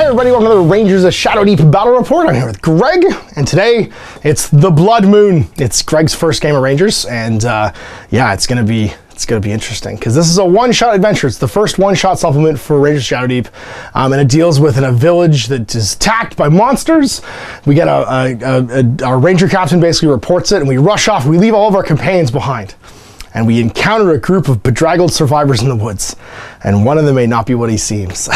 everybody, welcome to the Rangers of Shadow Deep Battle Report. I'm here with Greg, and today it's the Blood Moon. It's Greg's first game of Rangers, and yeah, it's gonna be interesting because this is a one-shot adventure. It's the first one-shot supplement for Rangers of Shadow Deep, and it deals with a village that is attacked by monsters. We get our ranger captain basically reports it, and we rush off. We leave all of our companions behind. And we encounter a group of bedraggled survivors in the woods, and one of them may not be what he seems.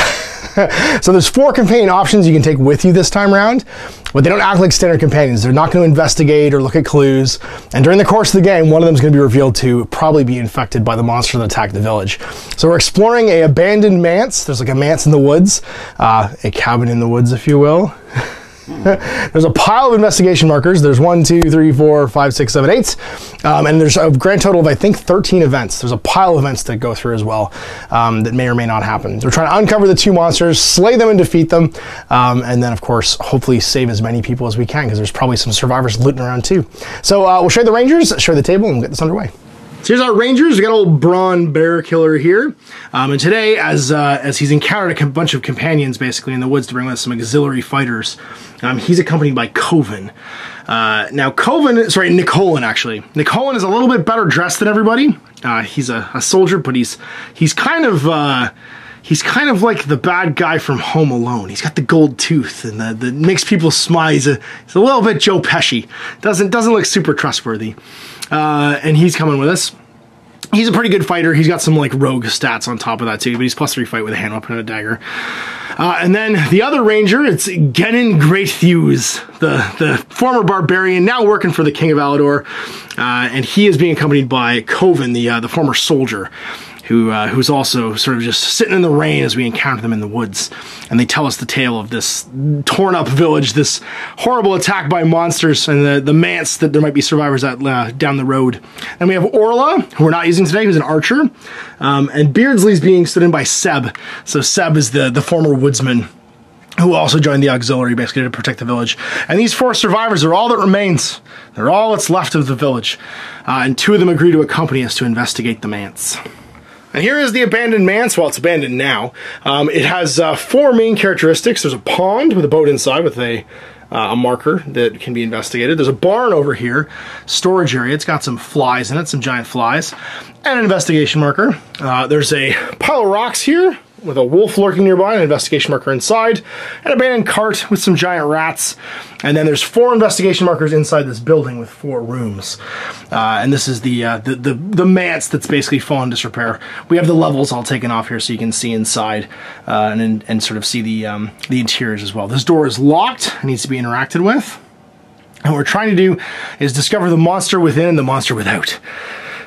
So there's 4 companion options you can take with you this time around, but they don't act like standard companions. They're not going to investigate or look at clues, and during the course of the game, one of them is going to be revealed to probably be infected by the monster that attacked the village. So we're exploring a abandoned manse. There's like a manse in the woods, a cabin in the woods, if you will. There's a pile of investigation markers. There's 1, 2, 3, 4, 5, 6, 7, 8. And there's a grand total of, I think, 13 events. There's a pile of events to go through as well that may or may not happen. We're trying to uncover the 2 monsters, slay them and defeat them, and then, of course, hopefully save as many people as we can, because there's probably some survivors looting around too. So we'll show you the Rangers, show you the table, and we'll get this underway. So here's our Rangers. We got old Bron bear killer here, and today, as he's encountered a bunch of companions basically in the woods to bring with some auxiliary fighters, he's accompanied by Coven. Now Nicolin actually. Nicolin is a little bit better dressed than everybody. He's a soldier, but he's kind of like the bad guy from Home Alone. He's got the gold tooth and that makes people smile. He's a little bit Joe Pesci. Doesn't look super trustworthy. And he's coming with us. He's a pretty good fighter. He's got some like rogue stats on top of that too, but he's +3 fight with a hand weapon and a dagger. And then the other ranger, it's Gennin Greathews, the former barbarian, now working for the King of Alador, and he is being accompanied by Coven, the former soldier, who's also sort of just sitting in the rain as we encounter them in the woods. And they tell us the tale of this torn up village, this horrible attack by monsters, and the manse that there might be survivors at down the road. And we have Orla, who we're not using today, who's an archer. And Beardsley's being stood in by Seb. So Seb is the former woodsman who also joined the auxiliary basically to protect the village. And these 4 survivors are all that remains. They're all that's left of the village. And 2 of them agree to accompany us to investigate the manse. And here is the Abandoned Manse. Well, it's abandoned now. It has 4 main characteristics. There's a pond with a boat inside with a marker that can be investigated. There's a barn over here, storage area. It's got some flies in it, some giant flies, and an investigation marker. There's a pile of rocks here with a wolf lurking nearby, an investigation marker inside, an abandoned cart with some giant rats, and then there's 4 investigation markers inside this building with 4 rooms. And this is the manse that's basically fallen disrepair. We have the levels all taken off here so you can see inside and sort of see the interiors as well. This door is locked and needs to be interacted with. And what we're trying to do is discover the monster within and the monster without.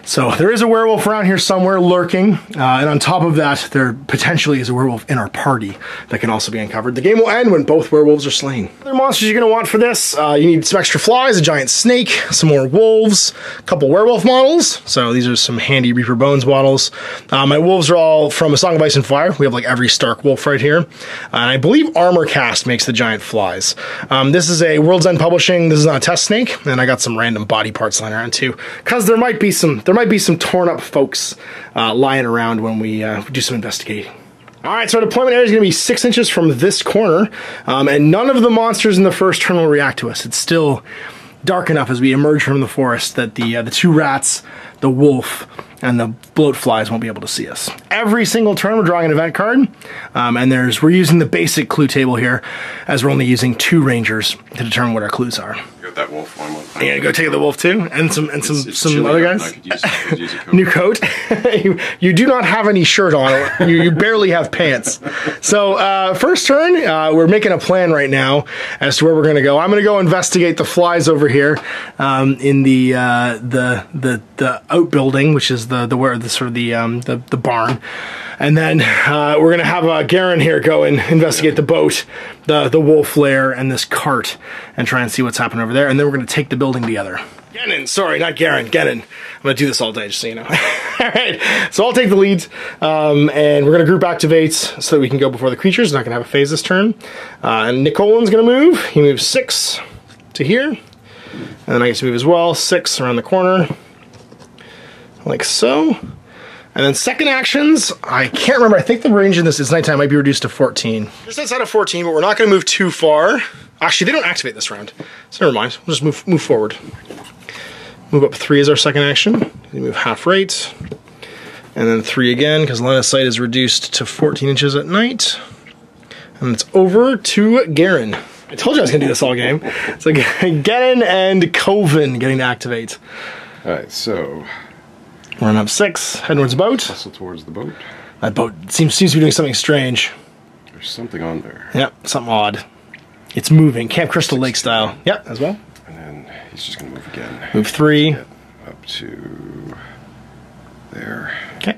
So there is a werewolf around here somewhere lurking, and on top of that, there potentially is a werewolf in our party that can also be uncovered. The game will end when both werewolves are slain. Other monsters you're going to want for this, you need some extra flies, a giant snake, some more wolves, a couple werewolf models. So these are some handy Reaper Bones models. My wolves are all from A Song of Ice and Fire. We have like every Stark wolf right here. And I believe Armor Cast makes the giant flies. This is a World's End Publishing. This is not a test snake, and I got some random body parts lying around too, because there might be some torn up folks lying around when we do some investigating. Alright, so our deployment area is going to be 6 inches from this corner, and none of the monsters in the first turn will react to us. It's still dark enough as we emerge from the forest that the 2 rats, the wolf, and the bloat flies won't be able to see us. Every single turn we're drawing an event card, and we're using the basic clue table here, as we're only using 2 rangers to determine what our clues are. Got that wolf one. You gonna go take the wolf too, and some other guys. I could use a coat. New coat. you do not have any shirt on. You barely have pants. So first turn, we're making a plan right now as to where we're gonna go. I'm gonna go investigate the flies over here in the outbuilding, which is the barn. And then we're gonna have Garen here go and investigate the boat, the wolf lair, and this cart, and try and see what's happening over there. And then we're gonna take the building together. Gennin, sorry, not Garen, Gennin. I'm gonna do this all day, just so you know. All right, so I'll take the lead, and we're gonna group activate so that we can go before the creatures. Not gonna have a phase this turn. And Nicolin's gonna move. He moves 6 to here, and then I get to move as well, 6 around the corner, like so. And then second actions, I can't remember. I think the range in this is nighttime might be reduced to 14. Just outside of 14, but we're not going to move too far. Actually, they don't activate this round, so never mind. We'll just move forward. Move up 3 as our second action. We move half rate. And then 3 again, because line of sight is reduced to 14 inches at night. And it's over to Garen. I told you I was going to do this all game. So Garen and Coven getting to activate. Alright, so... Run up 6, head towards the boat. Hustle towards the boat. That boat seems to be doing something strange. There's something on there. Yep, something odd. It's moving, Camp Crystal Lake style. Yep, as well. And then he's just going to move again. Move 3. Get up to... there. Okay.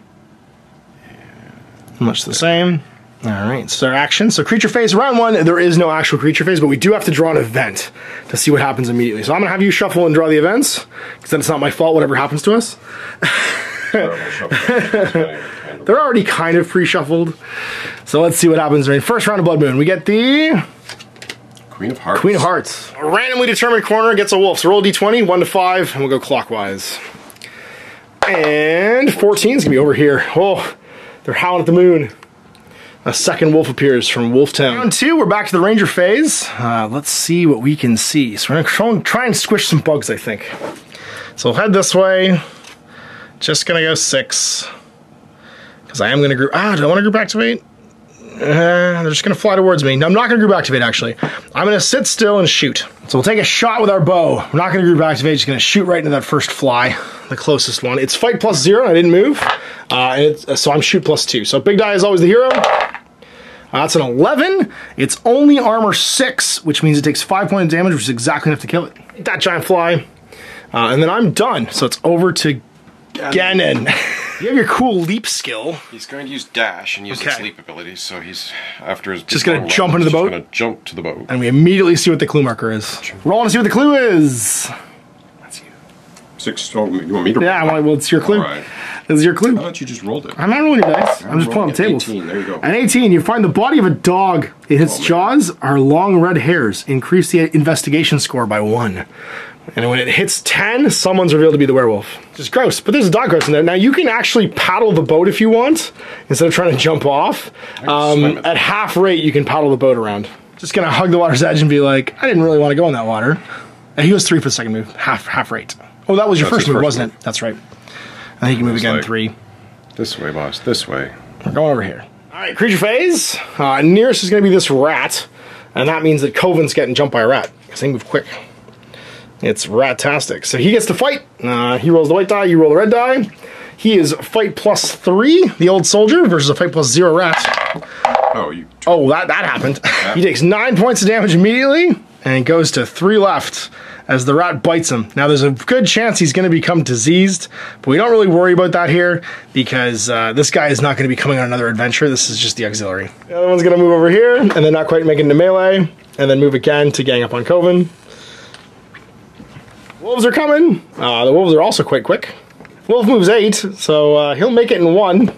Much the same. Alright, so our action. So creature phase, round 1, there is no actual creature phase, but we do have to draw an event to see what happens immediately. So I'm going to have you shuffle and draw the events, because then it's not my fault whatever happens to us. They're already kind of pre-shuffled. So let's see what happens during first round of Blood Moon. We get the... Queen of Hearts. Queen of Hearts. A randomly determined corner gets a wolf. So roll d20, 1 to 5, and we'll go clockwise. And 14 is going to be over here. Oh, they're howling at the moon. A second wolf appears from Wolf Town. Round 2, we're back to the Ranger phase. Let's see what we can see. So we're going to try and squish some bugs, I think. So we'll head this way. Just going to go 6. Because I am going to group... do I want to group activate? They're just going to fly towards me. No, I'm not going to group activate, actually. I'm going to sit still and shoot. So we'll take a shot with our bow. We're not going to group activate, just going to shoot right into that first fly, the closest one. It's fight plus 0, and I didn't move. So I'm shoot plus 2. So big die is always the hero. That's an 11. It's only armor 6, which means it takes 5 points of damage, which is exactly enough to kill it. That giant fly. And then I'm done. So it's over to Ganon. You have your cool leap skill. He's going to use dash and use its leap ability, so he's, after his... Just going to jump into the boat? Just going to jump to the boat. And we immediately see what the clue marker is. Roll to see what the clue is. That's you. 6, oh, you want me to roll? Yeah, well, it's your clue. All right. This is your clue. How about you just rolled it? I'm not rolling your dice. I'm just pulling up the tables. 18, there you go. At 18, you find the body of a dog. Its jaws are long red hairs. Increase the investigation score by 1. And when it hits 10, someone's revealed to be the werewolf. Just gross, but there's a dog gross in there. Now you can actually paddle the boat if you want, instead of trying to jump off. At half rate, you can paddle the boat around. Just gonna hug the water's edge and be like, I didn't really want to go in that water. And he goes 3 for the second move, half rate. Oh, that was your first move, wasn't it? That's right. I think you can move again, like, 3. This way, boss, this way. We're going over here. All right, creature phase. Nearest is gonna be this rat, and that means that Coven's getting jumped by a rat, because they move quick. It's rat-tastic. So he gets to fight. He rolls the white die, you roll the red die. He is fight plus 3, the old soldier, versus a fight plus 0 rat. Oh, that happened. Yeah. He takes 9 points of damage immediately, and goes to 3 left as the rat bites him. Now there's a good chance he's going to become diseased, but we don't really worry about that here, because this guy is not going to be coming on another adventure. This is just the auxiliary. The other one's going to move over here, and then not quite make it into melee, and then move again to gang up on Coven. Wolves are coming. The wolves are also quite quick. Wolf moves 8, so he'll make it in 1.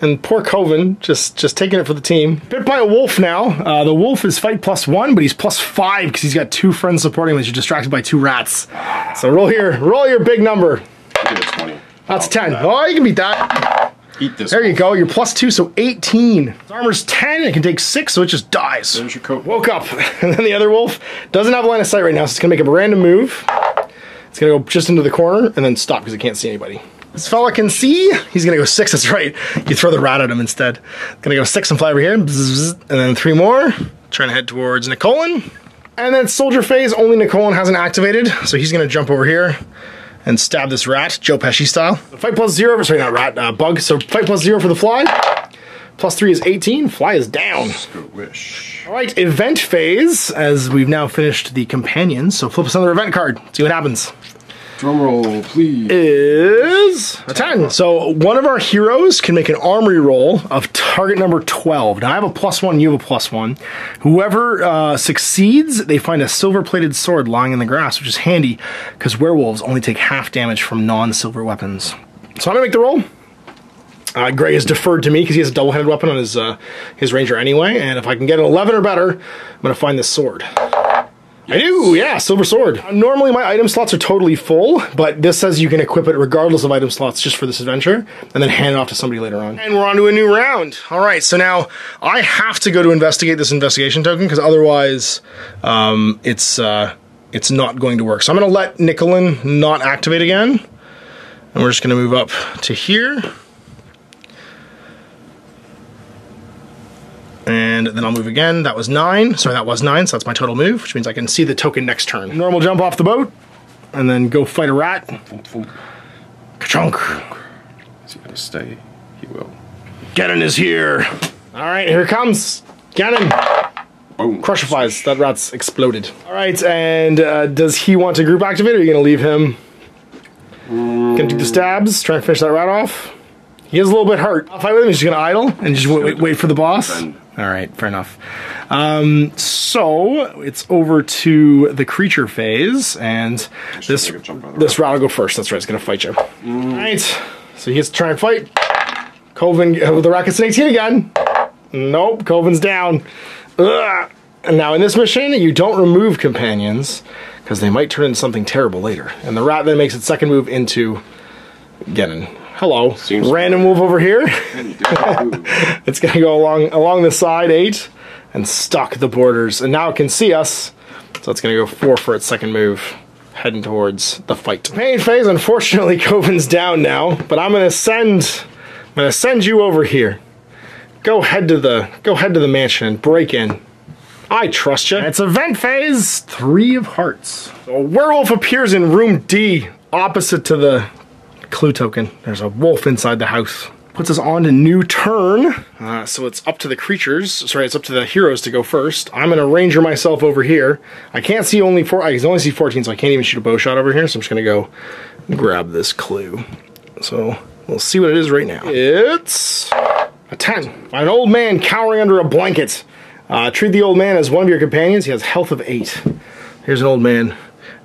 And poor Coven, just taking it for the team. Bit by a wolf now. The wolf is fight plus 1, but he's plus 5 because he's got 2 friends supporting him as you're distracted by 2 rats. So roll your big number. Give it 20. That's 10. Oh, you can beat that. Eat this. There you go. You're plus 2, so 18. His armor's 10, and it can take 6, so it just dies. There's your coat. Woke up. And then the other wolf doesn't have line of sight right now, so it's going to make a random move. It's going to go just into the corner, and then stop because it can't see anybody. This fella can see. He's going to go 6, that's right. You throw the rat at him instead. Going to go 6 and fly over here, and then 3 more. Trying to head towards Nicolin. And then soldier phase, only Nicolin hasn't activated, so he's going to jump over here and stab this rat, Joe Pesci style. Fight plus 0, sorry, not rat, bug. So fight plus 0 for the fly. Plus 3 is 18, fly is down. Wish. All right, event phase, as we've now finished the companions. So flip us another event card, see what happens. Drum roll, please. Is a 10. So one of our heroes can make an armory roll of target number 12. Now I have a +1, you have a +1. Whoever succeeds, they find a silver-plated sword lying in the grass, which is handy because werewolves only take half damage from non-silver weapons. So I'm gonna make the roll. Gray is deferred to me because he has a double-handed weapon on his ranger anyway, and if I can get an 11 or better, I'm gonna find this sword. I do, yeah, silver sword. Normally my item slots are totally full, but this says you can equip it regardless of item slots just for this adventure, and then hand it off to somebody later on. And we're on to a new round. All right, so now I have to go to investigate this investigation token, because otherwise it's not going to work. So I'm gonna let Nicholin not activate again, and we're just gonna move up to here. And then I'll move again. That was 9. Sorry, that was 9, so that's my total move, which means I can see the token next turn. Normal jump off the boat, and then go fight a rat. Ka-chunk. Is he gonna stay? He will. Genin is here. All right, here it comes. Genin. Boom. Crushifies. That rat's exploded. All right, and does he want to group activate, or are you gonna leave him? Gonna do the stabs, try and finish that rat off. He is a little bit hurt. I'll fight with him. He's just gonna idle and just wait for the boss. All right, fair enough. So it's over to the creature phase, and this rat will go first. That's right. It's gonna fight you. All right. So he gets to try and fight. Coven, the rat gets an 18 again. Nope. Coven's down. Ugh. And now in this mission, you don't remove companions because they might turn into something terrible later. And the rat then makes its second move into Genin. Hello. Seems random wolf over here. It's gonna go along the side 8 and stalk the borders, and now it can see us, so it's gonna go 4 for its second move, heading towards the fight. Main phase, unfortunately, Coven's down now, but I'm gonna send you over here. Go head to the mansion and break in. I trust you. It's event phase 3 of hearts. So a werewolf appears in room D, opposite to the clue token. There's a wolf inside the house. Puts us on to new turn. So it's up to the creatures. Sorry, it's up to the heroes to go first. I'm gonna ranger myself over here. I can't see only 4. I can only see 14, so I can't even shoot a bow shot over here. So I'm just gonna go grab this clue. So we'll see what it is right now. It's a 10. Find an old man cowering under a blanket. Treat the old man as one of your companions. He has health of 8. Here's an old man.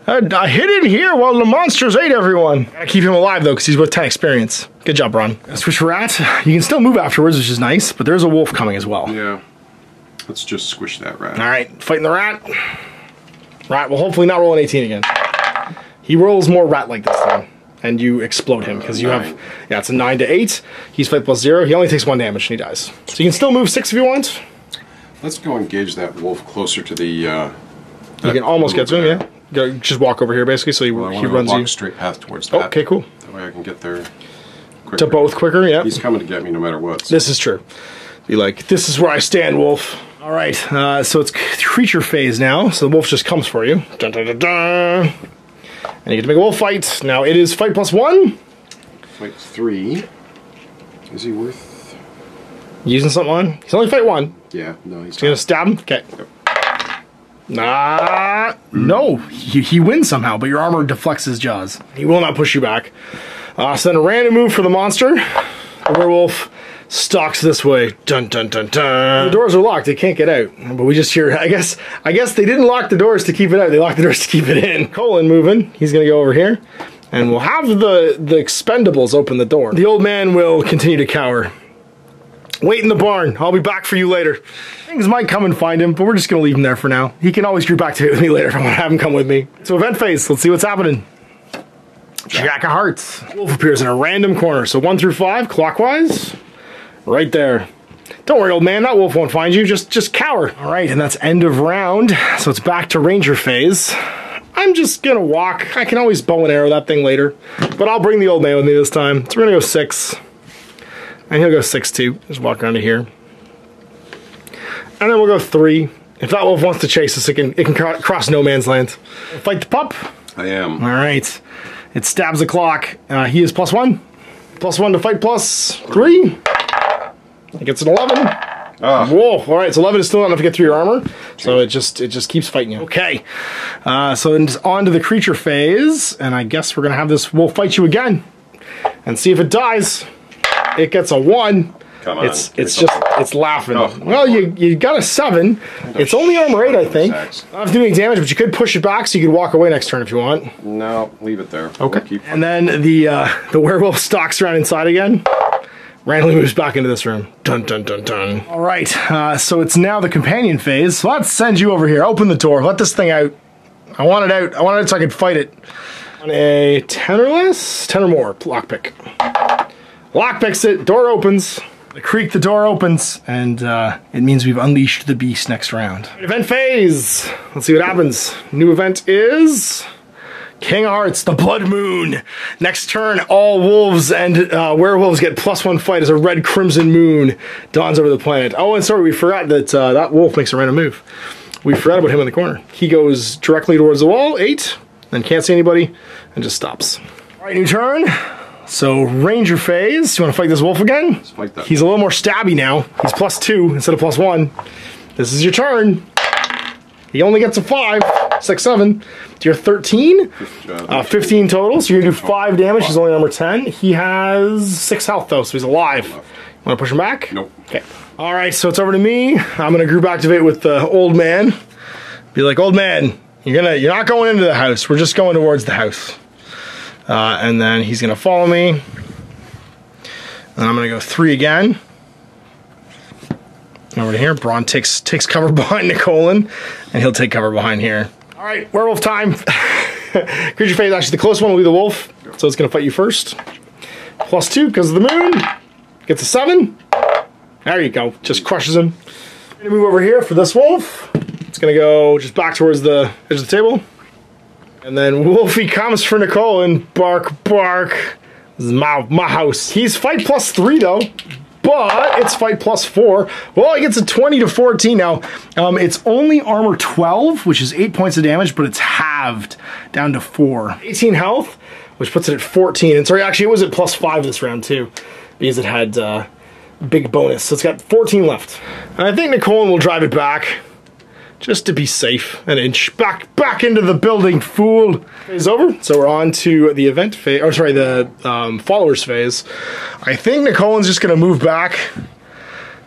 I hid in here while the monsters ate everyone. Gotta keep him alive though, because he's worth 10 experience. Good job, Bron. Switch rat. You can still move afterwards, which is nice, but there's a wolf coming as well. Yeah. Let's just squish that rat. All right, fighting the rat. Rat will hopefully not roll an 18 again. He rolls more rat-like this time, and you explode him because you have. Yeah, it's a 9 to 8. He's fight plus 0. He only takes 1 damage and he dies. So you can still move 6 if you want. Let's go engage that wolf closer to the. You can almost get to him, yeah. Just walk over here, basically, so he runs you. Straight path towards that. Okay, cool. That way I can get there quicker. To both quicker, yeah. He's coming to get me no matter what. So. This is true. Be like, this is where I stand, wolf. All right, so it's creature phase now, so the wolf just comes for you. Dun, dun, dun, dun. And you get to make a wolf fight. Now it is fight plus 1. Fight 3. Is he worth... Using something on? He's only fight 1. Yeah, no, he's gonna stab him? Okay. Yep. No, he wins somehow, but your armor deflects his jaws. He will not push you back. So then a random move for the monster. The werewolf stalks this way. Dun dun dun dun. The doors are locked, they can't get out. But we just hear, I guess they didn't lock the doors to keep it out, they locked the doors to keep it in. Colin moving, he's gonna go over here. And we'll have the expendables open the door. The old man will continue to cower. Wait in the barn. I'll be back for you later. Things might come and find him, but we're just gonna leave him there for now. He can always group activate with me later if I want to have him come with me. So event phase, let's see what's happening. Jack of Hearts. Wolf appears in a random corner. So 1 through 5, clockwise. Right there. Don't worry, old man, that wolf won't find you. Just cower. All right, and that's end of round. So it's back to ranger phase. I'm just gonna walk. I can always bow and arrow that thing later. But I'll bring the old man with me this time. So we're gonna go 6. And he'll go 6 too. Just walk around to here. And then we'll go 3. If that wolf wants to chase us, it can cross no man's land. Fight the pup. I am. All right. It stabs the clock. He is plus 1. Plus 1 to fight plus 3. It gets an 11. Whoa. All right. So 11 is still not enough to get through your armor. So it just keeps fighting you. Okay. So then just on to the creature phase. And I guess we're going to have this wolf fight you again. And see if it dies. It gets a 1. Come on. It's laughing. Oh, well, you got a 7. It's only armor 8, I think. I don't have to do any damage, but you could push it back so you could walk away next turn if you want. No, leave it there. Okay. And then the werewolf stalks around inside again. Randomly moves back into this room. Dun dun dun dun. All right. So it's now the companion phase. So let's send you over here. Open the door. Let this thing out. I want it out. I want it so I can fight it. On a 10 or less? 10 or more. Lockpick. Lockpicks it. Door opens. The creak, the door opens, and it means we've unleashed the beast next round. Event phase. Let's see what happens. New event is King of Hearts, the Blood Moon. Next turn, all wolves and werewolves get +1 fight as a red crimson moon dawns over the planet. Oh, and sorry, we forgot that that wolf makes a random move. We forgot about him in the corner. He goes directly towards the wall, 8, then can't see anybody, and just stops. All right, new turn. So, Ranger phase. You want to fight this wolf again? Let's fight that. He's a little more stabby now. He's +2 instead of +1. This is your turn. He only gets a 5, 6, 7. You're 13. 15 total. So you're gonna do 5 damage. He's only number 10. He has 6 health though, so he's alive. Want to push him back? Nope. Okay. All right. So it's over to me. I'm gonna group activate with the old man. Be like, old man, you're not going into the house. We're just going towards the house. And then he's gonna follow me. And I'm gonna go 3 again. Over to here. Bron takes cover behind Nicolin, and he'll take cover behind here. All right, werewolf time. Creature phase, actually the closest one will be the wolf, so it's gonna fight you first. +2 because of the moon. Gets a 7. There you go, just crushes him. I'm gonna move over here for this wolf. It's gonna go just back towards the edge of the table. And then Wolfie comes for Nicolin. Bark, bark. This is my house. He's fight +3 though. But it's fight +4. Well, he gets a 20 to 14 now. It's only armor 12, which is 8 points of damage, but it's halved down to 4. 18 health, which puts it at 14. And sorry, actually, it was at +5 this round too, because it had big bonus. So it's got 14 left. And I think Nicolin will drive it back, just to be safe. An inch back into the building, fool. Phase over. So we're on to the event phase, or sorry, the followers phase. I think Nicolin's just gonna move back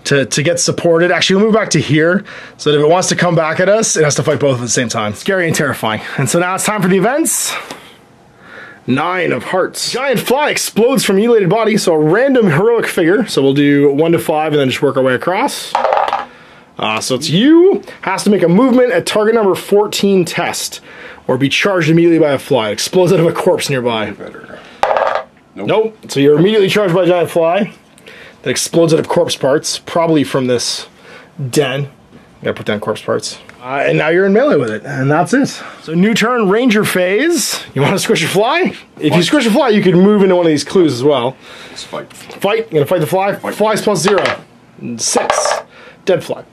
to get supported. Actually, we'll move back to here, so that if it wants to come back at us, it has to fight both at the same time. Scary and terrifying. And so now it's time for the events. 9 of Hearts. Giant fly explodes from mutilated body, so a random heroic figure. So we'll do 1 to 5 and then just work our way across. So it's you, has to make a movement at target number 14 test, or be charged immediately by a fly. It explodes out of a corpse nearby. Nope. So you're immediately charged by a giant fly that explodes out of corpse parts, probably from this den. Gotta put down corpse parts. And now you're in melee with it, and that's it. So new turn, Ranger phase. You want to squish a fly? If you squish a fly, you can move into one of these clues as well. Let's fight. Fight. You're gonna fight the fly. Fly's +0. 6. Dead fly.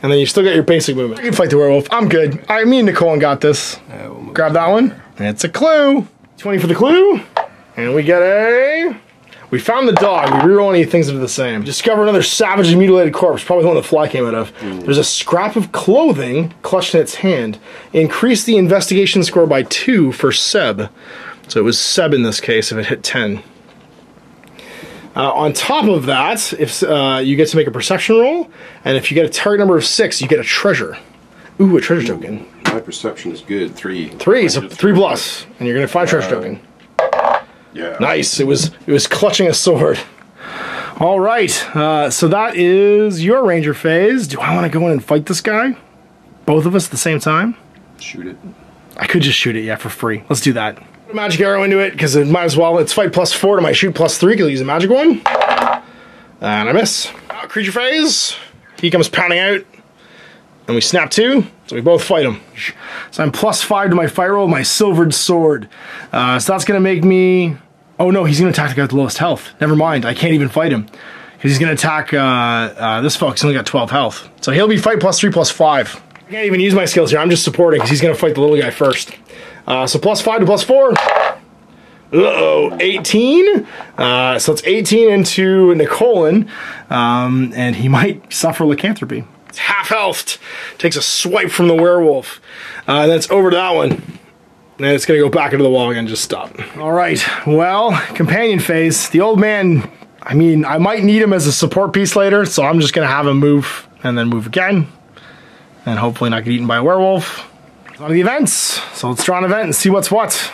And then you still got your basic movement. I can fight the werewolf. I'm good. Me and Nicolin got this. We'll grab that one. And it's a clue. 20 for the clue. And we get a... We found the dog. We reroll any things that are the same. Discover another savagely mutilated corpse. Probably the one the fly came out of. There's a scrap of clothing clutched in its hand. Increase the investigation score by 2 for Seb. So it was Seb in this case if it hit 10. On top of that, if you get to make a perception roll, and if you get a target number of 6, you get a treasure. Ooh, a treasure token. My perception is good. 3. 3, so 3+, and you're gonna find a treasure token. Yeah. Nice. It was clutching a sword. All right. So that is your Ranger phase. Do I want to go in and fight this guy? Both of us at the same time? Shoot it. I could just shoot it, yeah, for free. Let's do that. Put a magic arrow into it, because it might as well. It's fight +4 to my shoot +3, because I'll use a magic one. And I miss. Creature phase. He comes pounding out. And we snap 2, so we both fight him. So I'm +5 to my fight roll with my silvered sword. So that's going to make me... Oh no, he's going to attack the guy with the lowest health. Never mind, I can't even fight him. Because he's going to attack this folk. He's only got 12 health. So he'll be fight +3, +5. I can't even use my skills here. I'm just supporting because he's going to fight the little guy first. So +5 to +4. Uh-oh, 18. So it's 18 into Nicolin. And he might suffer lycanthropy. It's half-healthed. Takes a swipe from the werewolf. And then it's over to that one. And it's going to go back into the wall again, just stop. All right, well, companion phase. The old man, I mean, I might need him as a support piece later, so I'm just going to have him move and then move again. And hopefully not get eaten by a werewolf. On to the events. So let's draw an event and see what's what.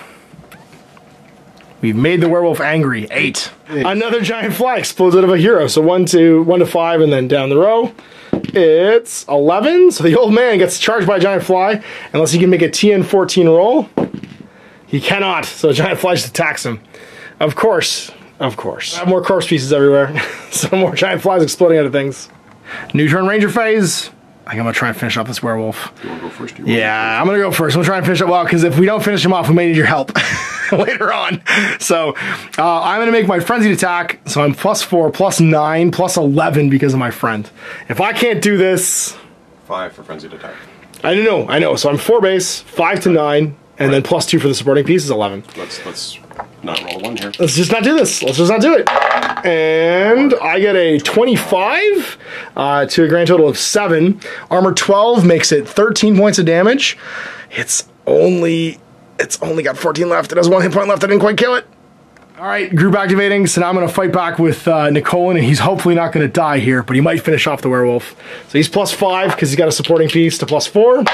We've made the werewolf angry. 8. Another giant fly explodes out of a hero. So 1 to 5 and then down the row. It's 11, so the old man gets charged by a giant fly, unless he can make a TN14 roll. He cannot, so a giant fly just attacks him. Of course. I have more corpse pieces everywhere. Some more giant flies exploding out of things. New turn ranger phase. I think I'm gonna try and finish off this werewolf. You wanna go first? Yeah, I'm gonna go first. I'm gonna try and finish it well, because if we don't finish him off, we may need your help later on. So I'm gonna make my frenzied attack. So I'm +4, +9, +11 because of my friend. If I can't do this, 5 for frenzied attack. I know. So I'm 4 base, 5 to 9, and then +2 for the supporting piece is 11. Let's not roll a 1 here. Let's just not do this. Let's just not do it. And I get a 25 to a grand total of 7. Armor 12 makes it 13 points of damage. It's only got 14 left. It has 1 hit point left. I didn't quite kill it. All right, group activating. So now I'm going to fight back with Nicolin, and he's hopefully not going to die here, but he might finish off the werewolf. So he's +5 because he's got a supporting piece to +4.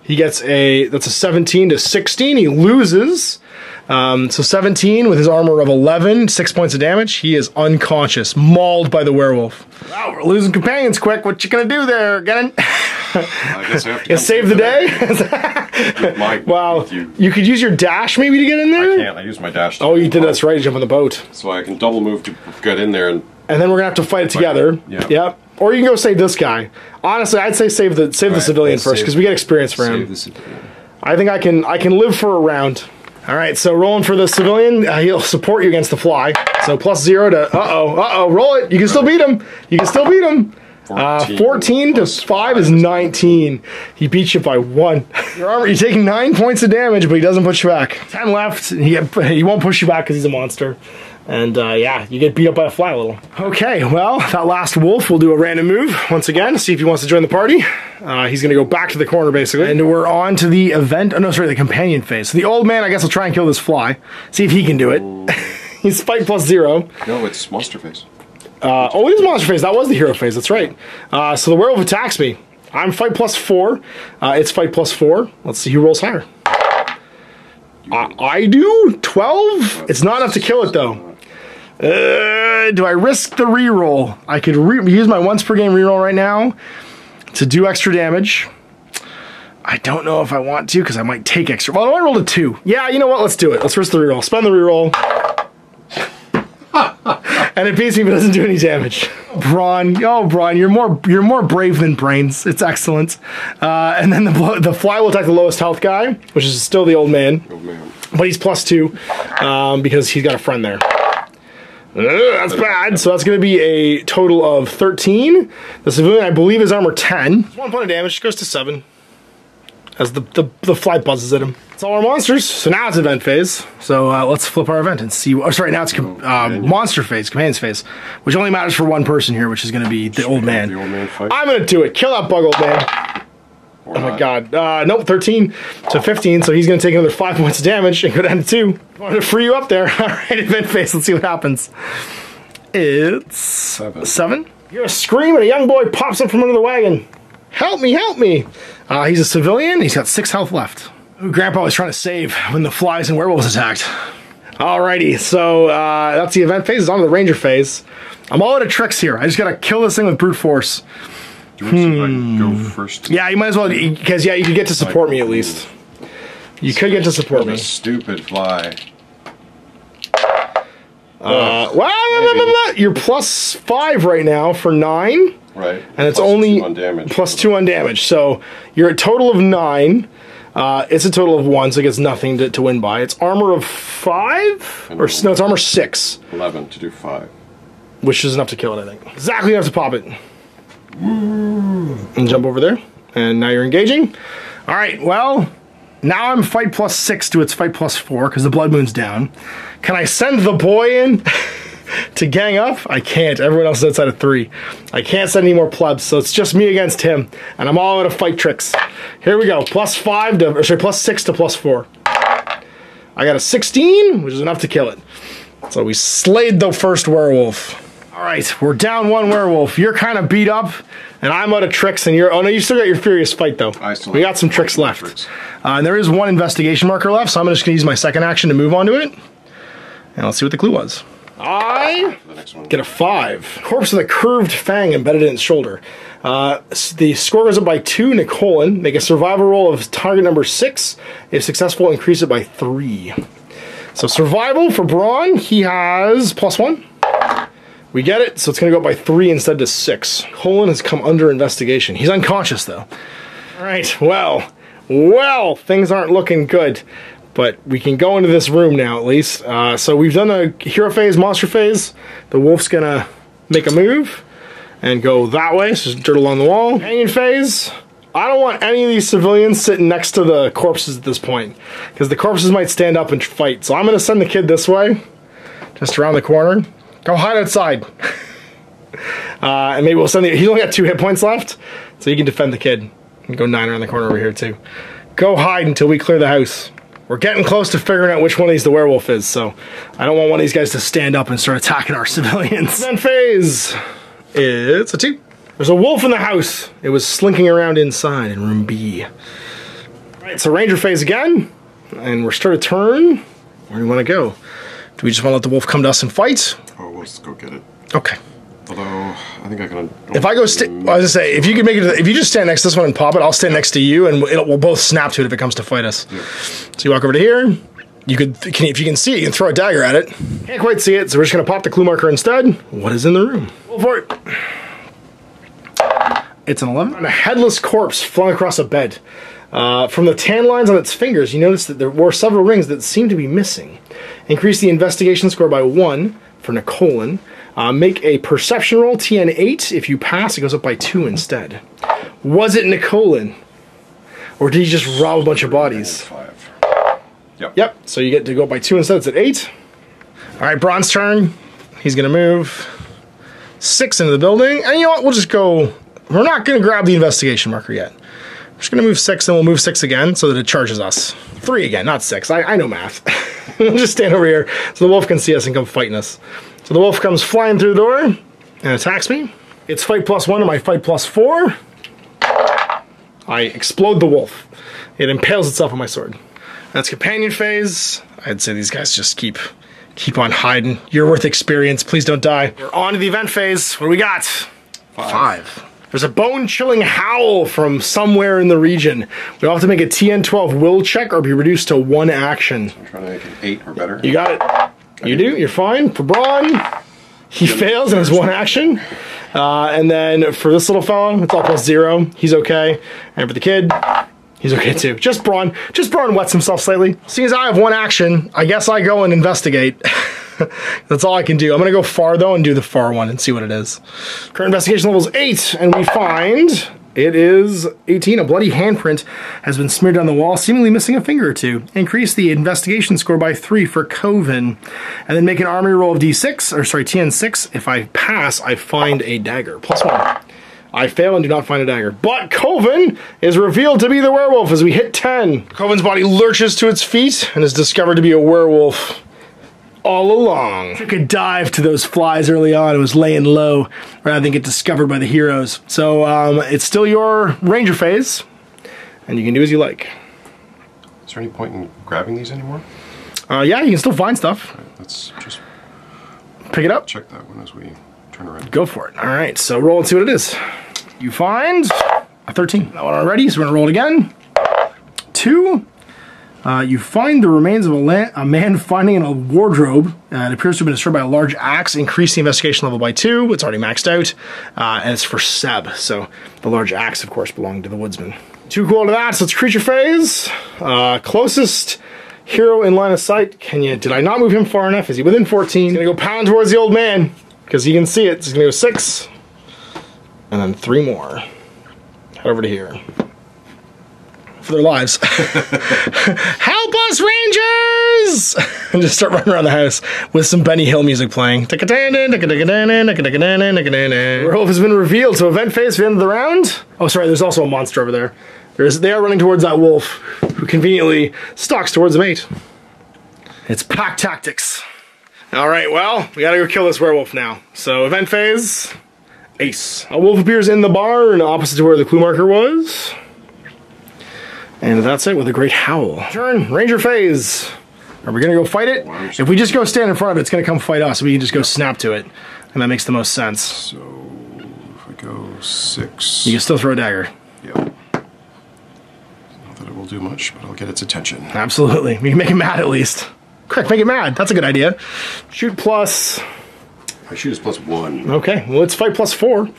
He gets that's a 17 to 16. He loses. So 17 with his armor of 11, 6 points of damage. He is unconscious, mauled by the werewolf. Wow, we're losing companions quick. What you gonna do there, Gannon? I guess I have to you save the day? Wow, you could use your dash maybe to get in there? I can't, I use my dash. Oh, you did, that's right, you jump on the boat. So I can double move to get in there. And then we're gonna have to fight it together. Yeah. Yep. Or you can go save this guy. Honestly, I'd say save the civilian first, because we get experience for him. I think I can live for a round. All right, so rolling for the civilian, he'll support you against the fly. So +0 to, roll it. You can still beat him. 14 to 5 is 19. He beats you by 1. Your armor, you're taking 9 points of damage, but he doesn't push you back. 10 left, he won't push you back because he's a monster. And yeah, you get beat up by a fly a little. Okay, well, that last wolf will do a random move once again, see if he wants to join the party. He's gonna go back to the corner basically. And we're on to the event, the companion phase. So the old man, I guess, will try and kill this fly. See if he can do it. He's fight +0. No, it's monster phase. Oh, it is monster phase. That was the hero phase, that's right. So the werewolf attacks me. I'm fight +4. It's fight +4. Let's see who rolls higher. I do 12. It's not enough to kill it though. Do I risk the reroll? I could use my once per game reroll right now to do extra damage. I don't know if I want to because I might take extra. Well, I rolled a 2. Yeah, you know what? Let's do it. Let's risk the reroll. Spend the reroll. And it beats me but doesn't do any damage. Bron, you're more brave than brains. It's excellent. And then the fly will attack the lowest health guy, which is still the old man. But he's +2 because he's got a friend there. That's bad. So that's going to be a total of 13. The civilian, I believe, is armor 10. 1 point of damage, goes to 7. As the fly buzzes at him. It's all our monsters. So now it's event phase. So let's flip our event and see. Oh, sorry, now it's monster phase, companions phase, which only matters for one person here, which is going to be the old man. The old man fight. I'm going to do it. Kill that bug, old man. Oh my god. Nope, 13 to 15, so he's going to take another 5 points of damage and go down to 2. I wanted to free you up there. Alright, event phase, let's see what happens. It's 7. You hear a scream and a young boy pops up from under the wagon. Help me, help me. He's a civilian, he's got 6 health left. Who Grandpa was trying to save when the flies and werewolves attacked. Alrighty, so that's the event phase. It's on to the ranger phase. I'm all out of tricks here. I just gotta kill this thing with brute force. Do you want to see if I can go first? Yeah, you might as well, because you could get to support me at least. You could get to support me. Stupid fly. You're +5 right now for 9. Right. And it's only +2 on damage. So you're a total of 9. It's a total of 1, so it gets nothing to win by. It's armor of 5? Or no, it's armor 6. 11 to do 5. Which is enough to kill it, I think. Exactly enough to pop it. And jump over there. And now you're engaging. Alright, well, now I'm fight +6 to its fight +4 because the blood moon's down. Can I send the boy in to gang up? I can't. Everyone else is outside of 3. I can't send any more plebs, so it's just me against him. And I'm all out of fight tricks. Here we go. +6 to +4. I got a 16, which is enough to kill it. So we slayed the first werewolf. Alright, we're down 1 werewolf. You're kind of beat up, and I'm out of tricks, and you're... Oh no, you still got your furious fight, though. We got some tricks left. And there is 1 investigation marker left, so I'm just going to use my second action to move on to it. And let's see what the clue was. I For the next one. get a 5. Corpse with a curved fang embedded in its shoulder. The score goes up by 2, Nicolin. Make a survival roll of target number 6. If successful, increase it by 3. So survival for Bron, he has +1. We get it, so it's going to go up by 3 instead to 6. Colin has come under investigation. He's unconscious, though. All right, well, things aren't looking good. But we can go into this room now, at least. So we've done a hero phase, monster phase. The wolf's going to make a move and go that way, so just dirt along the wall. Companion phase. I don't want any of these civilians sitting next to the corpses at this point, because the corpses might stand up and fight. So I'm going to send the kid this way, just around the corner. Go hide outside. And maybe we'll send the... He's only got 2 hit points left, so you can defend the kid. And go 9 around the corner over here, too. Go hide until we clear the house. We're getting close to figuring out which one of these the werewolf is, so I don't want one of these guys to stand up and start attacking our civilians. Then phase. It's a 2. There's a wolf in the house. It was slinking around inside in room B. Alright, so ranger phase again. And we're starting to turn. Where do we want to go? Do we just want to let the wolf come to us and fight? Oh, let's go get it. Okay. Although, I think I can... If I go... I was going to say, if you can make it... If you just stand next to this one and pop it, I'll stand next to you, and we'll both snap to it if it comes to fight us. Yeah. So you walk over to here. You could... If you can see it, you can throw a dagger at it. Can't quite see it, so we're just going to pop the clue marker instead. What is in the room? Go for it. It's an 11. And a headless corpse flung across a bed. From the tan lines on its fingers, you notice that there were several rings that seem to be missing. Increase the investigation score by 1 for Nicolin. Make a perception roll, TN 8. If you pass, it goes up by 2 instead. Was it Nicolin? Or did he just rob a bunch of bodies? 5. Yep, so you get to go up by 2 instead. It's at 8. Alright, Bron's turn. He's going to move 6 into the building. And you know what? We'll just go... We're not going to grab the investigation marker yet. We're just going to move 6, and we'll move 6 again so that it charges us. 3 again, not 6. I know math. We'll just stand over here so the wolf can see us and come fighting us. So the wolf comes flying through the door and attacks me. It's fight +1 to my fight +4. I explode the wolf. It impales itself on my sword. That's companion phase. I'd say these guys just keep on hiding. You're worth experience. Please don't die. We're on to the event phase. What do we got? 5. There's a bone-chilling howl from somewhere in the region. We'll have to make a TN 12 will check or be reduced to 1 action. I'm trying to make it 8 or better. You got it. You do. You're fine. For Bron, he fails and has 1 action. And then for this little fella, it's all +0. He's okay. And for the kid, he's okay too. Just Bron wets himself slightly. Seeing as I have 1 action, I guess I go and investigate. That's all I can do. I'm going to go far, though, and do the far one and see what it is. Current investigation level is 8, and we find it is 18. A bloody handprint has been smeared on the wall, seemingly missing a finger or 2. Increase the investigation score by 3 for Coven, and then make an armory roll of D6, or sorry, TN 6. If I pass, I find a dagger. +1. I fail and do not find a dagger. But Coven is revealed to be the werewolf as we hit 10. Coven's body lurches to its feet and is discovered to be a werewolf. All along. Took a dive to those flies early on. It was laying low rather than get discovered by the heroes. So it's still your ranger phase, and you can do as you like. Is there any point in grabbing these anymore? Yeah, you can still find stuff. Right, let's just pick it up. Check that one as we turn around. Go for it. All right, so roll and see what it is. You find a 13. That one already, so we're gonna roll it again. 2. You find the remains of a man finding in a wardrobe. It appears to have been destroyed by a large axe. Increase the investigation level by 2. It's already maxed out. And it's for Seb. So the large axe, of course, belonged to the woodsman. 2 cool to that. So it's creature phase. Closest hero in line of sight. Did I not move him far enough? Is he within 14? He's going to go pound towards the old man because he can see it. So he's going to go 6. And then 3 more. Head over to here. For their lives. Help us, Rangers! And just start running around the house with some Benny Hill music playing. Werewolf has been revealed, so event phase for the end of the round. Oh, sorry, there's also a monster over there. They are running towards that wolf, who conveniently stalks towards the mate. It's pack tactics. Alright, well, we gotta go kill this werewolf now. So, event phase, ace. A wolf appears in the barn, opposite to where the clue marker was. And that's it with a great howl. Turn, ranger phase. Are we gonna go fight it? If we just go stand in front of it, it's gonna come fight us. We can just go snap to it, and that makes the most sense. So if I go 6, you can still throw a dagger. Yep. Not that it will do much, but I'll get its attention. Absolutely. We can make it mad at least. Quick, make it mad. That's a good idea. Shoot plus. My shoot is +1. Okay, well, let's fight +4. So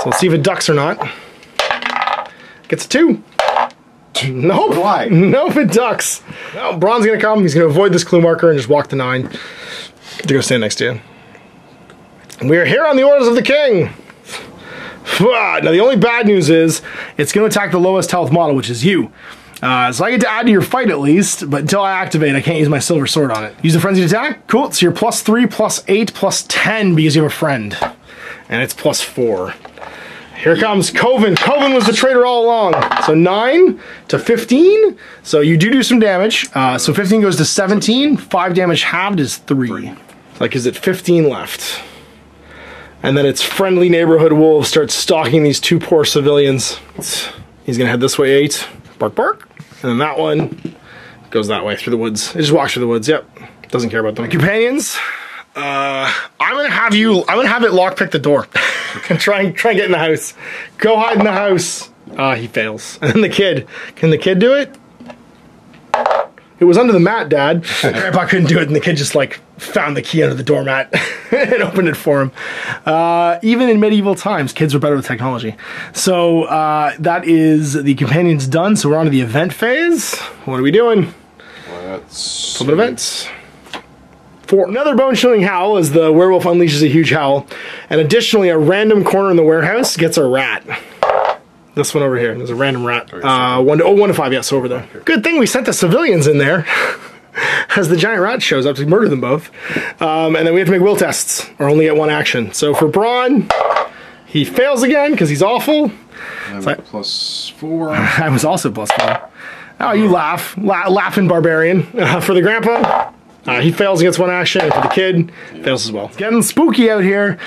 let's see if it ducks or not. Gets a 2. Nope. Why? Nope, it ducks. Well, Bron's gonna come. He's gonna avoid this clue marker and just walk the 9 to go stand next to you. And we are here on the orders of the king. Now, the only bad news is it's gonna attack the lowest health model, which is you. So I get to add to your fight at least, but until I activate, I can't use my silver sword on it. Use the frenzied attack. Cool. So you're +3, +8, +10 because you have a friend, and it's +4. Here comes Coven. Coven was the traitor all along. So 9 to 15. So you do some damage. So 15 goes to 17. 5 damage halved is 3. Like, is it 15 left? And then its friendly neighborhood wolves start stalking these 2 poor civilians. He's gonna head this way 8. Bark, bark. And then that one goes that way through the woods. It just walks through the woods. Yep. Doesn't care about them. Companions. I'm gonna have it lockpick the door. try and get in the house. Go hide in the house. He fails. And then the kid. Can the kid do it? It was under the mat, Dad. Grandpa couldn't do it, and the kid just like found the key under the doormat and opened it for him. Even in medieval times, kids were better with technology. So that is the companions done. So we're on to the event phase. What are we doing? Let's flip events. 4. Another bone-chilling howl as the werewolf unleashes a huge howl. And additionally, a random corner in the warehouse gets a rat. This one over here. There's a random rat. 1 to 5, yes, over there. Good thing we sent the civilians in there as the giant rat shows up to murder them both. And then we have to make will tests, or only get 1 action. So for Bron, he fails again because he's awful. I'm +4. I was also +4. Oh, you laugh. Laughing barbarian. For the grandpa, he fails against 1 action. And for the kid, fails as well. It's getting spooky out here.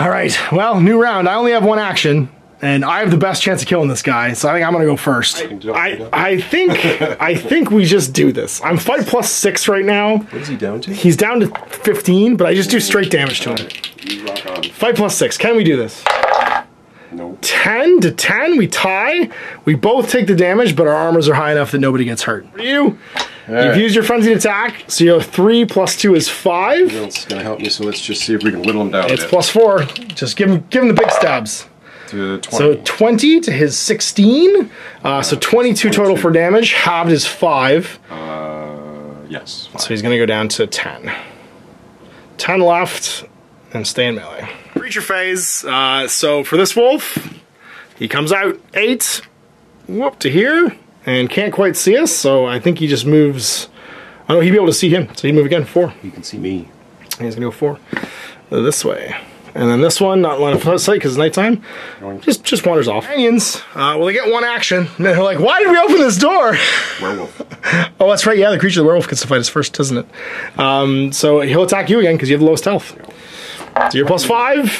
All right, well, new round. I only have 1 action. And I have the best chance of killing this guy, so I think I'm gonna go first. I think we just do this. I'm fight +6 right now. What is he down to? He's down to 15, but I just do straight damage to him. You rock on. Fight +6. Can we do this? Nope. 10 to 10. We tie. We both take the damage, but our armors are high enough that nobody gets hurt. For you, you've used your frenzied attack, so you have 3 + 2 is 5. It's gonna help me, so let's just see if we can whittle him down. It's +4. Just give him the big stabs. To 20. So 20 to his 16. So 22 total for damage. Halved is 5. Yes. 5. So he's going to go down to 10. 10 left and stay in melee. Creature phase. So for this wolf, he comes out 8. Whoop to here. And can't quite see us. So I think he just moves. Oh no, he'd be able to see him. So he'd move again 4. He can see me. And he's going to go 4. This way. And then this one, not line of sight because it's nighttime, just wanders off. Companions, well, they get 1 action, and then they're like, why did we open this door? Werewolf. Oh, that's right, yeah, the creature, the werewolf, gets to fight us first, doesn't it? So he'll attack you again because you have the lowest health. So you're +5.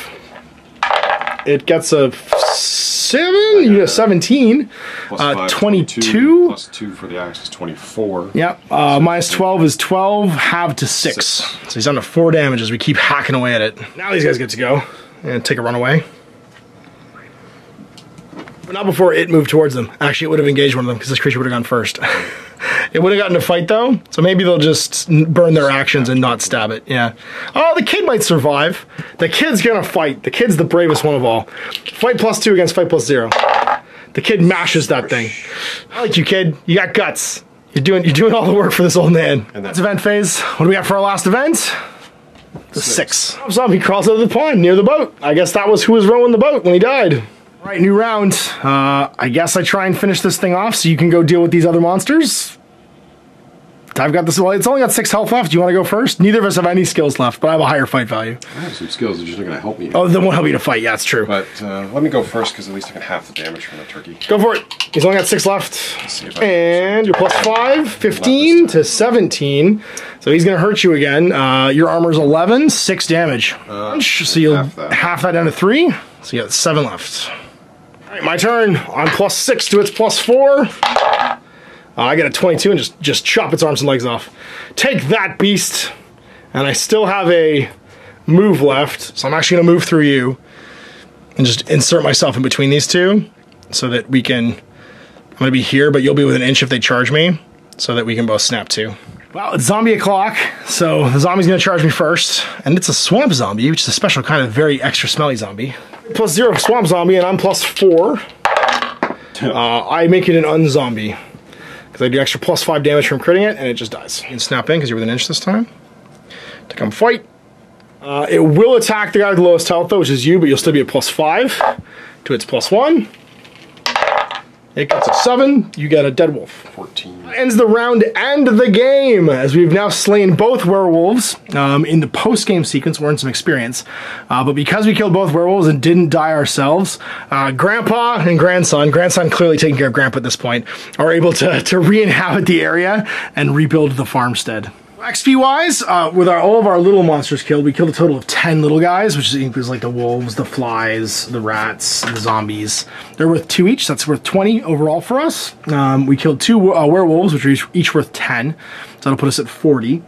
It gets a 7, you have 17. +5, 22. +2 for the axe is 24. Yep, -12 is 12, halved to 6. So he's down to 4 damage as we keep hacking away at it. Now these guys get to go and take a runaway. But not before it moved towards them. Actually, it would have engaged one of them because this creature would have gone first. It would have gotten to fight though, so maybe they'll just burn their actions and not stab it. Yeah. Oh, the kid might survive. The kid's gonna fight. The kid's the bravest one of all. Fight +2 against fight +0. The kid mashes that thing. I like you, kid. You got guts. You're doing all the work for this old man. And that's event phase. What do we got for our last event? The 6. Pops up, he crawls out of the pond near the boat. I guess that was who was rowing the boat when he died. All right, new round. I guess I try and finish this thing off so you can go deal with these other monsters. I've got this. Well, it's only got 6 health left. Do you want to go first? Neither of us have any skills left, but I have a higher fight value. I have some skills. They're just not going to help me. Oh, they won't help you to fight. Yeah, it's true. But let me go first because at least I can half the damage from the turkey. Go for it. He's only got 6 left. And you're +5, 15 to 17. So he's going to hurt you again. Your armor's 11, 6 damage. So you'll half that down to 3. So you got 7 left. All right, my turn. I'm +6 to its +4. I get a 22 and just chop its arms and legs off. Take that, beast! And I still have a move left, so I'm actually gonna move through you and just insert myself in between these two so that we can, I'm gonna be here, but you'll be within an inch if they charge me, so that we can both snap too. Well, it's zombie o'clock, so the zombie's gonna charge me first, and it's a swamp zombie, which is a special kind of very extra smelly zombie. +0 swamp zombie, and I'm +4. I make it an unzombie, because I do extra +5 damage from critting it, and it just dies. You can snap in, because you're within an inch this time, to come fight. It will attack the guy with the lowest health though, which is you, but you'll still be at +5 to its +1. It gets a 7, you get a dead wolf. 14. Ends the round and the game, as we've now slain both werewolves. In the post-game sequence, we earned some experience. But because we killed both werewolves and didn't die ourselves, Grandpa and Grandson clearly taking care of Grandpa at this point, are able to re-inhabit the area and rebuild the farmstead. XP-wise, with all of our little monsters killed, we killed a total of 10 little guys, which includes like the wolves, the flies, the rats, the zombies. They're worth 2 each, so that's worth 20 overall for us. We killed 2 werewolves, which are each worth 10, so that'll put us at 40.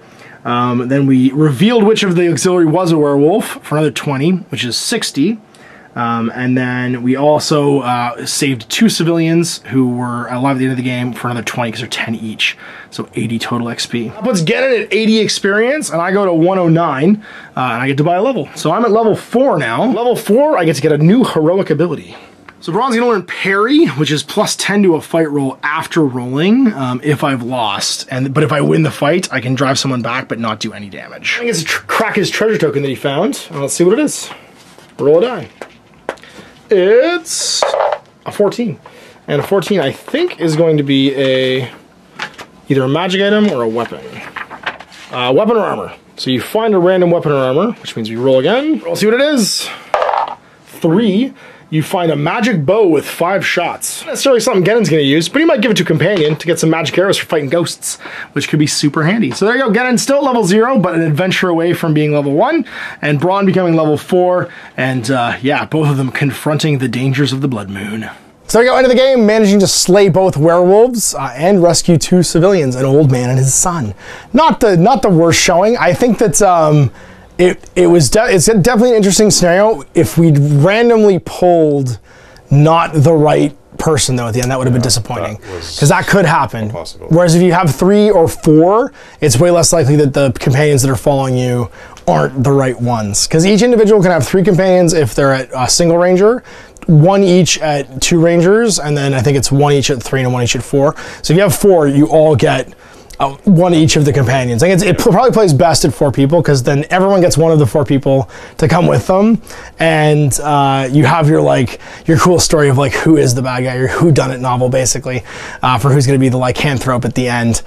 Then we revealed which of the auxiliary was a werewolf for another 20, which is 60. And then we also saved 2 civilians who were alive at the end of the game for another 20 because they're 10 each. So 80 total XP. Let's get it at 80 experience, and I go to 109, and I get to buy a level. So I'm at level 4 now. Level 4, I get to get a new heroic ability. So Bron's gonna learn parry, which is +10 to a fight roll after rolling if I've lost. But if I win the fight, I can drive someone back but not do any damage. I guess crack his treasure token that he found. Let's see what it is. Roll a die. It's a 14. And a 14, I think, is going to be either a magic item or a weapon. Weapon or armor. So you find a random weapon or armor, which means we roll again. We'll see what it is. 3. You find a magic bow with 5 shots. Not necessarily something Gennin's going to use, but he might give it to a companion to get some magic arrows for fighting ghosts, which could be super handy. So there you go, Gennin's still level 0, but an adventure away from being level 1, and Bron becoming level 4, and yeah, both of them confronting the dangers of the Blood Moon. So there you go, end of the game, managing to slay both werewolves and rescue 2 civilians, an old man and his son. Not the worst showing. I think that it's definitely an interesting scenario. If we'd randomly pulled not the right person though at the end, that would have been disappointing, because that could happen. Impossible. Whereas if you have 3 or 4, it's way less likely that the companions that are following you aren't the right ones, because each individual can have 3 companions if they're at a single ranger, 1 each at 2 rangers, and then I think it's 1 each at 3 and 1 each at 4. So if you have 4, you all get 1 each of the companions. I think it probably plays best at 4 people, because then everyone gets 1 of the 4 people to come with them, and you have your cool story of like who is the bad guy, your whodunit novel basically, for who's going to be the lycanthrope at the end.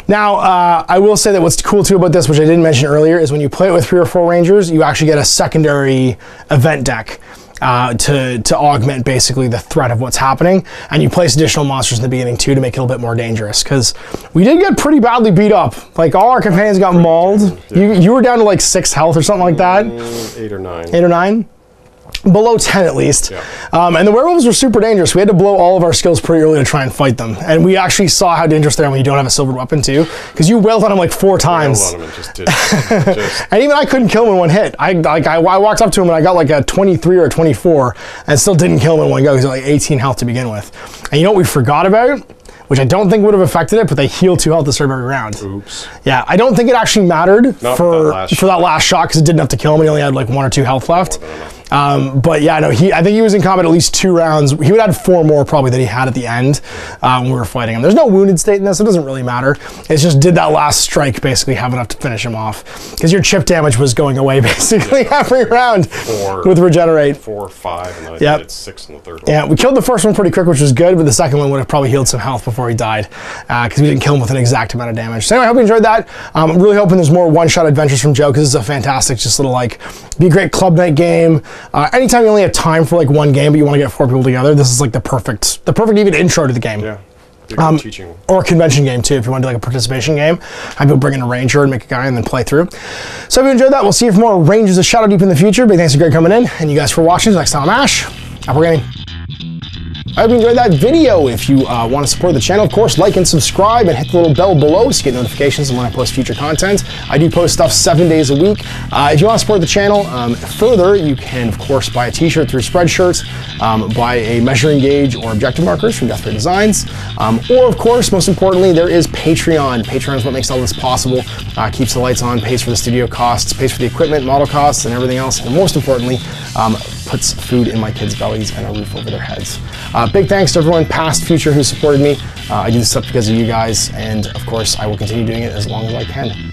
Now, I will say that what's cool too about this, which I didn't mention earlier, is when you play it with 3 or 4 rangers, you actually get a secondary event deck. To augment basically the threat of what's happening, and you place additional monsters in the beginning too to make it a little bit more dangerous, because we did get pretty badly beat up. Like all our companions got mauled. Yeah. You were down to like 6 health or something like that. 8 or 9. 8 or 9. Below 10 at least. Yeah. And the werewolves were super dangerous. We had to blow all of our skills pretty early to try and fight them. And we actually saw how dangerous they are when you don't have a silver weapon too, because you wailed on them like 4 times. On him and just did. And even I couldn't kill him in 1 hit. I walked up to him and I got like a 23 or a 24 and still didn't kill him in 1 go, because he had like 18 health to begin with. And you know what we forgot about? Which I don't think would have affected it, but they heal 2 health to start every round. Oops. Yeah, I don't think it actually mattered for that last shot, because it didn't have to kill him. He only had like 1 or 2 health left. But yeah, no, I think he was in combat at least 2 rounds. He would have had 4 more probably than he had at the end when we were fighting him. There's no wounded state in this, it doesn't really matter. It's just, did that last strike basically have enough to finish him off? Because your chip damage was going away basically every round with regenerate. 4 or 5, and then I did 6 in the 3rd one. Yeah, we killed the first one pretty quick, which was good, but the second one would have probably healed some health before he died, because we didn't kill him with an exact amount of damage. So anyway, I hope you enjoyed that. I'm really hoping there's more one-shot adventures from Joe, because it's a fantastic, just little like, be a great club night game. Anytime you only have time for like 1 game, but you want to get 4 people together, this is like the perfect even intro to the game. Yeah. Teaching. Or a convention game too, if you want to do like a participation game. Have people bring in a ranger and make a guy and then play through. So if you enjoyed that, we'll see you for more Rangers of Shadow Deep in the future. Big thanks to Greg coming in, and you guys for watching. Next time I'm Ash. Apple Gaming. I hope you enjoyed that video. If you want to support the channel, of course, like and subscribe and hit the little bell below so you get notifications when I post future content. I do post stuff 7 days a week. If you want to support the channel further, you can, of course, buy a t-shirt through Spreadshirts, buy a measuring gauge or objective markers from Death Ray Designs, or, of course, most importantly, there is Patreon. Patreon is what makes all this possible, keeps the lights on, pays for the studio costs, pays for the equipment, model costs, and everything else, and most importantly, puts food in my kids' bellies and a roof over their heads. Big thanks to everyone, past, future, who supported me. I do this stuff because of you guys, and of course, I will continue doing it as long as I can.